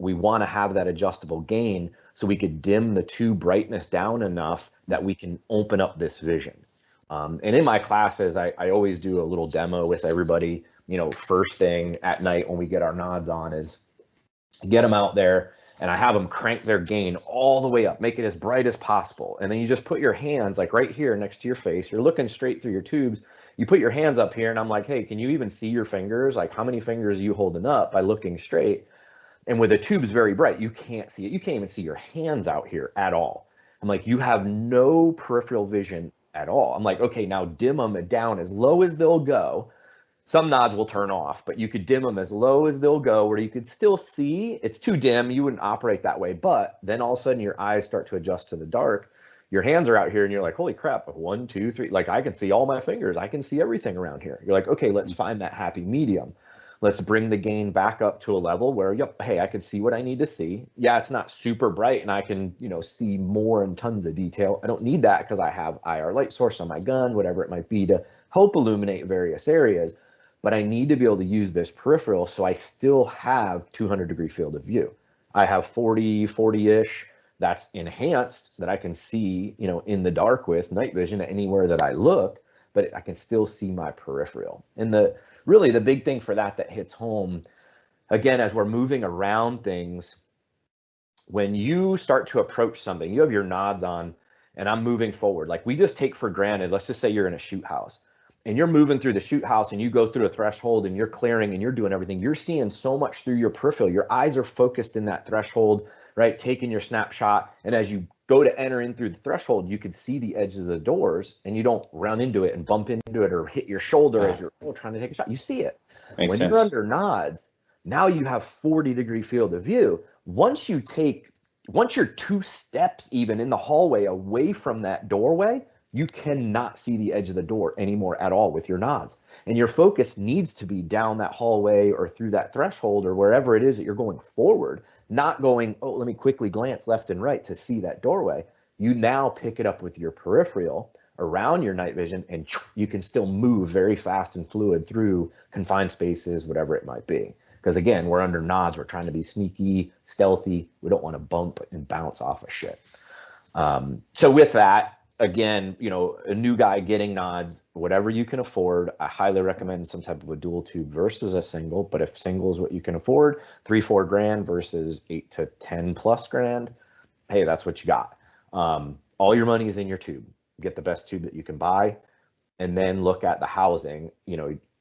we want to have that adjustable gain so we could dim the tube brightness down enough that we can open up this vision. And in my classes, I always do a little demo with everybody. First thing at night when we get our nods on is get them out there, and I have them crank their gain all the way up, make it as bright as possible. And then you just put your hands like right here next to your face. You're looking straight through your tubes. You put your hands up here, and I'm like, hey, can you even see your fingers? Like, how many fingers are you holding up by looking straight? And with the tubes very bright, you can't see it. You can't even see your hands out here at all. I'm like, you have no peripheral vision at all. I'm like, okay, now dim them down as low as they'll go. Some nods will turn off, but you could dim them as low as they'll go where you could still see. It's too dim. You wouldn't operate that way. But then all of a sudden your eyes start to adjust to the dark. Your hands are out here and you're like, holy crap, 1, 2, 3. Like, I can see all my fingers. I can see everything around here. You're like, okay, let's find that happy medium. Let's bring the gain back up to a level where, yep, hey, I can see what I need to see. Yeah, it's not super bright and I can, see more and tons of detail. I don't need that because I have IR light source on my gun, whatever it might be, to help illuminate various areas. But I need to be able to use this peripheral so I still have 200-degree field of view. I have 40-ish. That's enhanced that I can see, in the dark with night vision anywhere that I look, but I can still see my peripheral. And really the big thing for that hits home, again, as we're moving around things, when you start to approach something, you have your nods on and I'm moving forward. Like, we just take for granted, let's just say you're in a shoot house and you're moving through the shoot house and you go through a threshold and you're clearing and you're doing everything. You're seeing so much through your peripheral. Your eyes are focused in that threshold, right? Taking your snapshot. And as you go to enter in through the threshold, you can see the edges of the doors and you don't run into it and bump into it or hit your shoulder as you're trying to take a shot. You see it. Makes sense. You're under nods, now you have 40-degree field of view. Once you're 2 steps even in the hallway away from that doorway, you cannot see the edge of the door anymore at all with your nods. And your focus needs to be down that hallway or through that threshold or wherever it is that you're going forward, not going, oh, let me quickly glance left and right to see that doorway. You now pick it up with your peripheral around your night vision, and you can still move very fast and fluid through confined spaces, whatever it might be. Because again, we're under nods. We're trying to be sneaky, stealthy. We don't want to bump and bounce off of shit. So with that, again, a new guy getting nods, whatever you can afford, I highly recommend some type of a dual tube versus a single. But if single is what you can afford, $3-4 grand versus $8 to $10+ grand, hey, that's what you got. All your money is in your tube. Get the best tube that you can buy, and then look at the housing.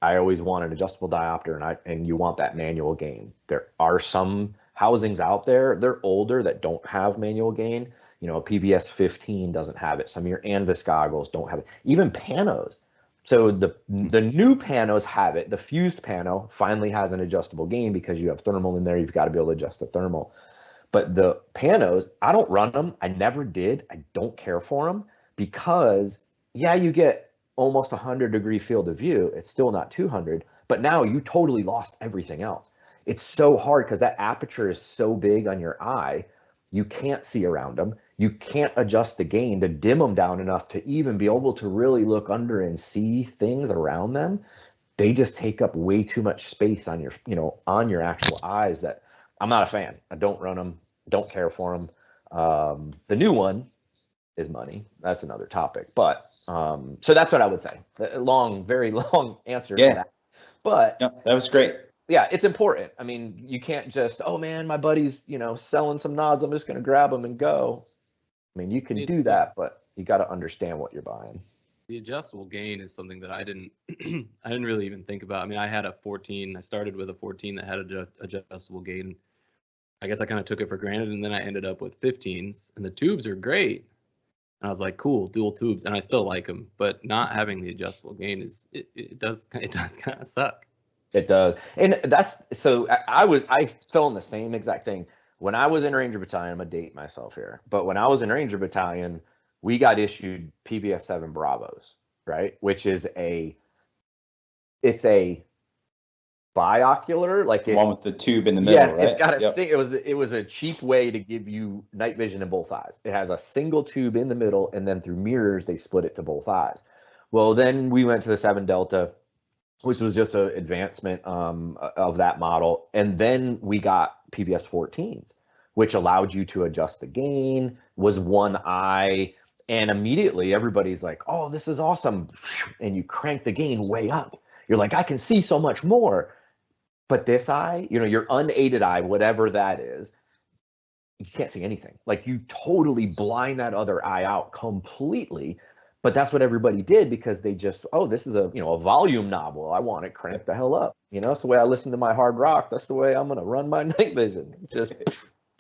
I always want an adjustable diopter, and you want that manual gain. There are some housings out there, they're older, that don't have manual gain. A PVS 15 doesn't have it. Some of your Anvis goggles don't have it. Even panos. So the new panos have it. The fused pano finally has an adjustable gain because you have thermal in there. You've got to be able to adjust the thermal. But the panos, I don't run them. I never did. I don't care for them because, yeah, you get almost 100-degree field of view. It's still not 200, but now you totally lost everything else. It's so hard because that aperture is so big on your eye. You can't see around them. You can't adjust the gain to dim them down enough to even be able to really look under and see things around them. They just take up way too much space on your actual eyes that I'm not a fan. I don't run them, don't care for them. The new one is money. That's another topic. But so that's what I would say. Very long answer to that. But no, that was great. Yeah, it's important. I mean, you can't just, oh man, my buddy's, selling some nods, I'm just going to grab them and go. I mean, you can do that, but you got to understand what you're buying. The adjustable gain is something that I didn't really even think about. I mean, I had a 14. I started with a 14 that had an adjustable gain. I guess I kind of took it for granted, and then I ended up with 15s, and the tubes are great. And I was like, cool, dual tubes, and I still like them. But not having the adjustable gain it does kind of suck. It does. And I fell in the same exact thing. When I was in Ranger Battalion, I'm going to date myself here, but when I was in Ranger Battalion, we got issued PVS 7 Bravos, right? Which is it's a binocular, like the one with the tube in the middle, right? It's got it was a cheap way to give you night vision in both eyes. It has a single tube in the middle, and then through mirrors, they split it to both eyes. Well, then we went to the 7 Delta, which was just an advancement of that model. And then we got PVS 14s, which allowed you to adjust the gain, was one eye, and immediately everybody's like, oh, this is awesome. And you crank the gain way up. You're like, I can see so much more. But this eye, your unaided eye, whatever that is, you can't see anything. Like, you totally blind that other eye out completely. But that's what everybody did, because they just, oh, this is a volume knob. Well, I want it cranked the hell up. That's the way I listen to my hard rock. That's the way I'm going to run my night vision. Just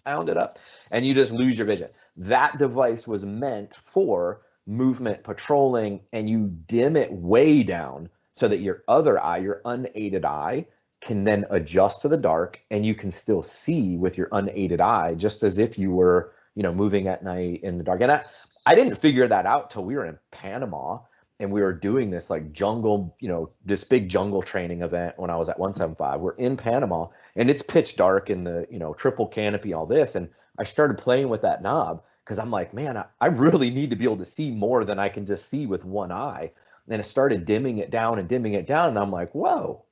pound it up, and you just lose your vision. That device was meant for movement patrolling, and you dim it way down so that your other eye, your unaided eye, can then adjust to the dark, and you can still see with your unaided eye, just as if you were, moving at night in the dark. And I didn't figure that out till we were in Panama, and we were doing this like jungle, this big jungle training event when I was at 175. We're in Panama, and it's pitch dark in the, triple canopy, all this. And I started playing with that knob because I'm like, man, I really need to be able to see more than I can just see with one eye. And I started dimming it down. And I'm like, whoa,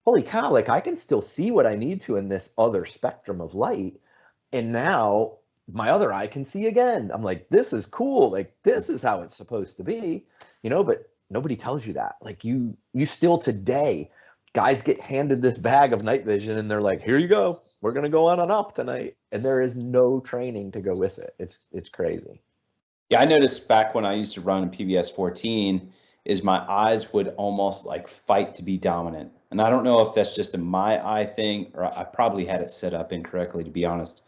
holy cow, like I can still see what I need to in this other spectrum of light. And now my other eye can see again. I'm like, this is cool. Like, this is how it's supposed to be, but nobody tells you that. Like, you still today, guys get handed this bag of night vision and they're like, here you go. We're going to go on an op tonight. And there is no training to go with it. It's crazy. Yeah, I noticed back when I used to run a PVS 14 is my eyes would almost like fight to be dominant. And I don't know if that's just a my eye thing, or I probably had it set up incorrectly, to be honest.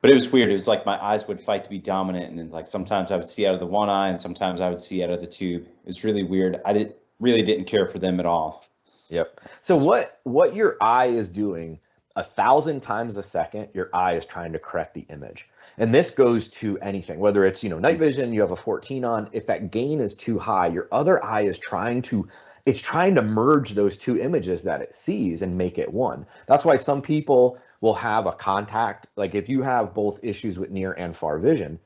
But it was weird. It was like my eyes would fight to be dominant, and then like sometimes I would see out of the one eye, and sometimes I would see out of the tube. It was really weird. I really didn't care for them at all. Yep. So what your eye is doing 1,000 times a second, your eye is trying to correct the image. And this goes to anything, whether it's night vision, you have a 14 on. If that gain is too high, your other eye is trying to merge those two images that it sees and make it one. That's why some people will have a contact. Like, if you have both issues with near and far vision,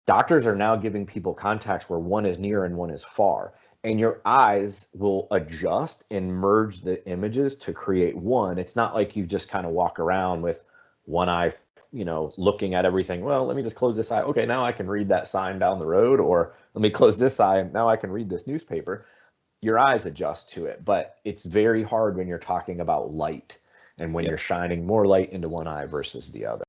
doctors are now giving people contacts where one is near and one is far. And your eyes will adjust and merge the images to create one. It's not like you just kind of walk around with one eye, looking at everything. Well, let me just close this eye. Okay, now I can read that sign down the road, or let me close this eye. Now I can read this newspaper. Your eyes adjust to it, but it's very hard when you're talking about light and when you're shining more light into one eye versus the other.